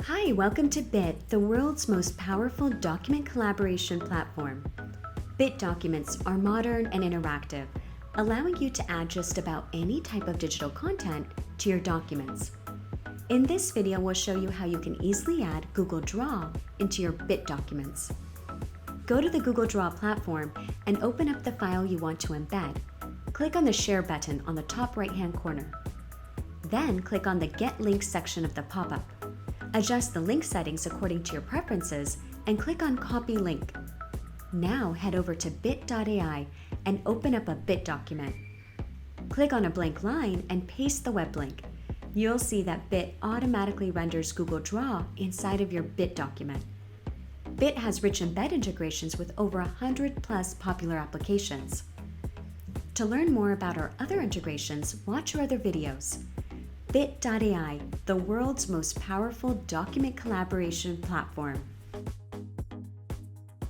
Hi, welcome to Bit, the world's most powerful document collaboration platform. Bit documents are modern and interactive, allowing you to add just about any type of digital content to your documents. In this video, we'll show you how you can easily add Google Draw into your Bit documents. Go to the Google Draw platform and open up the file you want to embed. Click on the Share button on the top right-hand corner. Then click on the Get Links section of the pop-up. Adjust the link settings according to your preferences and click on Copy Link. Now head over to Bit.ai and open up a Bit document. Click on a blank line and paste the web link. You'll see that Bit automatically renders Google Draw inside of your Bit document. Bit has rich embed integrations with over 100 plus popular applications. To learn more about our other integrations, watch our other videos. Bit.ai, the world's most powerful document collaboration platform.